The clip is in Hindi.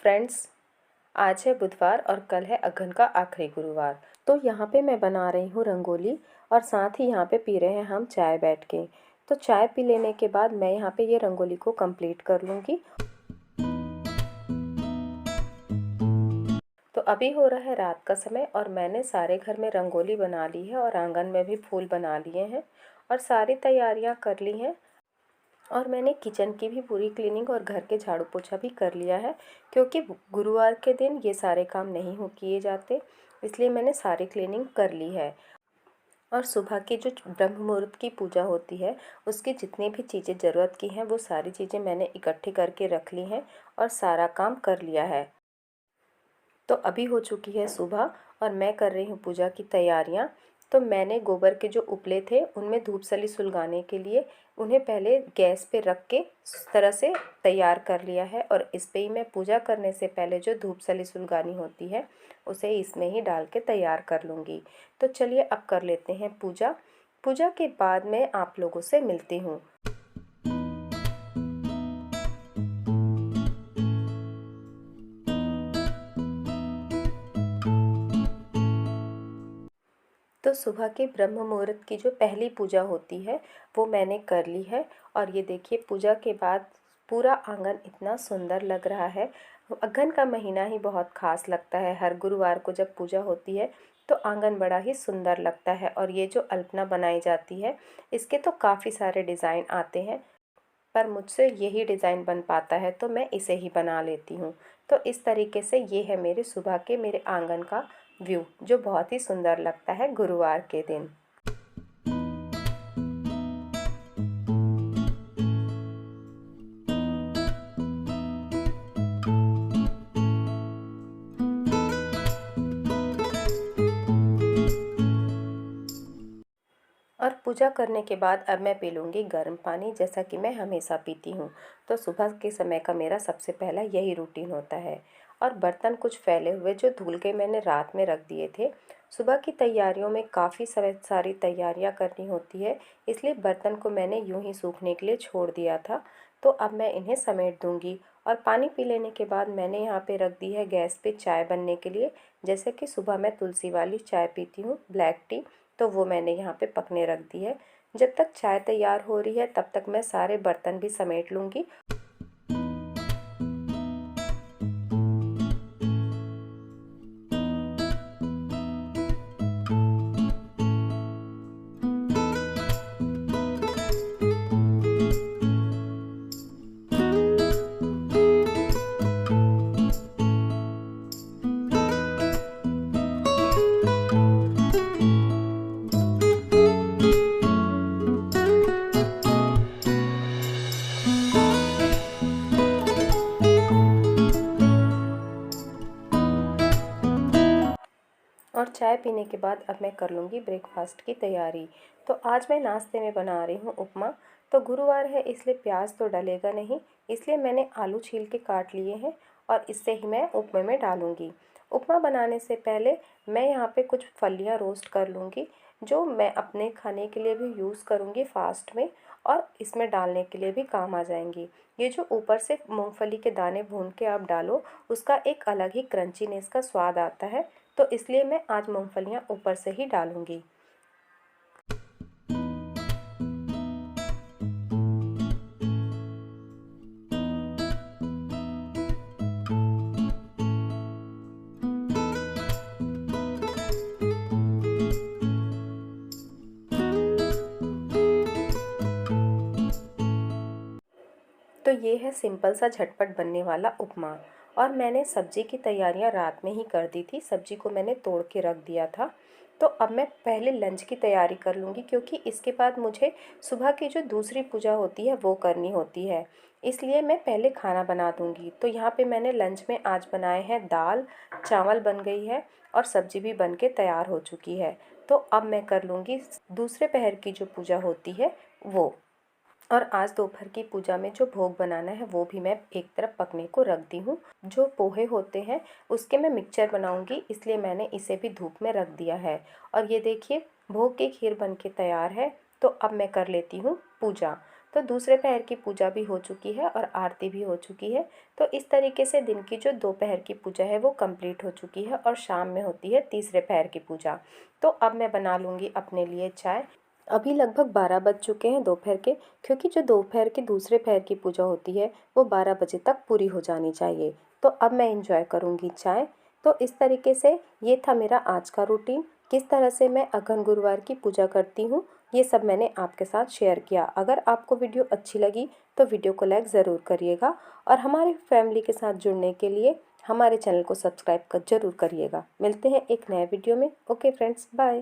फ्रेंड्स, आज है बुधवार और कल है अगहन का आखिरी गुरुवार। तो यहाँ पे मैं बना रही हूँ रंगोली और साथ ही यहाँ पे पी रहे हैं हम चाय बैठ के। तो चाय पी लेने के बाद मैं यहाँ पे ये रंगोली को कंप्लीट कर लूँगी। तो अभी हो रहा है रात का समय और मैंने सारे घर में रंगोली बना ली है और आंगन में भी फूल बना लिए हैं और सारी तैयारियाँ कर ली हैं। और मैंने किचन की भी पूरी क्लीनिंग और घर के झाड़ू पोछा भी कर लिया है, क्योंकि गुरुवार के दिन ये सारे काम नहीं हो किए जाते, इसलिए मैंने सारी क्लीनिंग कर ली है। और सुबह की जो ब्रह्म मुहूर्त की पूजा होती है उसकी जितनी भी चीज़ें ज़रूरत की हैं वो सारी चीज़ें मैंने इकट्ठी करके रख ली हैं और सारा काम कर लिया है। तो अभी हो चुकी है सुबह और मैं कर रही हूँ पूजा की तैयारियाँ। तो मैंने गोबर के जो उपले थे उनमें धूप सली सुलगाने के लिए उन्हें पहले गैस पे रख के इस तरह से तैयार कर लिया है और इस पे ही मैं पूजा करने से पहले जो धूप सली सुलगानी होती है उसे इसमें ही डाल के तैयार कर लूँगी। तो चलिए अब कर लेते हैं पूजा। पूजा के बाद मैं आप लोगों से मिलती हूँ। तो सुबह के ब्रह्म मुहूर्त की जो पहली पूजा होती है वो मैंने कर ली है और ये देखिए पूजा के बाद पूरा आंगन इतना सुंदर लग रहा है। अगहन का महीना ही बहुत ख़ास लगता है। हर गुरुवार को जब पूजा होती है तो आंगन बड़ा ही सुंदर लगता है। और ये जो अल्पना बनाई जाती है इसके तो काफ़ी सारे डिज़ाइन आते हैं, पर मुझसे यही डिज़ाइन बन पाता है तो मैं इसे ही बना लेती हूँ। तो इस तरीके से ये है मेरे सुबह के मेरे आंगन का व्यू, जो बहुत ही सुंदर लगता है गुरुवार के दिन। और पूजा करने के बाद अब मैं पी लूँगी गर्म पानी, जैसा कि मैं हमेशा पीती हूँ। तो सुबह के समय का मेरा सबसे पहला यही रूटीन होता है। और बर्तन कुछ फैले हुए जो धुल के मैंने रात में रख दिए थे। सुबह की तैयारियों में काफ़ी सारी तैयारियाँ करनी होती है, इसलिए बर्तन को मैंने यूं ही सूखने के लिए छोड़ दिया था। तो अब मैं इन्हें समेट दूँगी। और पानी पी लेने के बाद मैंने यहाँ पे रख दी है गैस पे चाय बनने के लिए। जैसे कि सुबह मैं तुलसी वाली चाय पीती हूँ, ब्लैक टी, तो वो मैंने यहाँ पे पकने रख दी है। जब तक चाय तैयार हो रही है तब तक मैं सारे बर्तन भी समेट लूँगी। और चाय पीने के बाद अब मैं कर लूँगी ब्रेकफास्ट की तैयारी। तो आज मैं नाश्ते में बना रही हूँ उपमा। तो गुरुवार है इसलिए प्याज तो डलेगा नहीं, इसलिए मैंने आलू छील के काट लिए हैं और इससे ही मैं उपमे में डालूँगी। उपमा बनाने से पहले मैं यहाँ पे कुछ फलियाँ रोस्ट कर लूँगी, जो मैं अपने खाने के लिए भी यूज़ करूँगी फास्ट में, और इसमें डालने के लिए भी काम आ जाएंगी। ये जो ऊपर से मूंगफली के दाने भून के आप डालो उसका एक अलग ही क्रंचीनेस का स्वाद आता है। तो इसलिए मैं आज मूंगफलियाँ ऊपर से ही डालूँगी। तो ये है सिंपल सा झटपट बनने वाला उपमा। और मैंने सब्ज़ी की तैयारियां रात में ही कर दी थी, सब्ज़ी को मैंने तोड़ के रख दिया था। तो अब मैं पहले लंच की तैयारी कर लूँगी, क्योंकि इसके बाद मुझे सुबह की जो दूसरी पूजा होती है वो करनी होती है, इसलिए मैं पहले खाना बना दूँगी। तो यहाँ पे मैंने लंच में आज बनाए हैं दाल, चावल बन गई है और सब्ज़ी भी बन के तैयार हो चुकी है। तो अब मैं कर लूँगी दूसरे पहर की जो पूजा होती है वो। और आज दोपहर की पूजा में जो भोग बनाना है वो भी मैं एक तरफ पकने को रख दी हूँ। जो पोहे होते हैं उसके मैं मिक्सचर बनाऊँगी, इसलिए मैंने इसे भी धूप में रख दिया है। और ये देखिए भोग की खीर बन के तैयार है। तो अब मैं कर लेती हूँ पूजा। तो दूसरे पहर की पूजा भी हो चुकी है और आरती भी हो चुकी है। तो इस तरीके से दिन की जो दोपहर की पूजा है वो कंप्लीट हो चुकी है और शाम में होती है तीसरे पहर की पूजा। तो अब मैं बना लूँगी अपने लिए चाय। अभी लगभग 12 बज चुके हैं दोपहर के, क्योंकि जो दोपहर के दूसरे पहर की पूजा होती है वो 12 बजे तक पूरी हो जानी चाहिए। तो अब मैं एंजॉय करूँगी चाय। तो इस तरीके से ये था मेरा आज का रूटीन। किस तरह से मैं अघन गुरुवार की पूजा करती हूँ, ये सब मैंने आपके साथ शेयर किया। अगर आपको वीडियो अच्छी लगी तो वीडियो को लाइक ज़रूर करिएगा और हमारी फैमिली के साथ जुड़ने के लिए हमारे चैनल को सब्सक्राइब कर ज़रूर करिएगा। मिलते हैं एक नए वीडियो में। Okay friends, bye.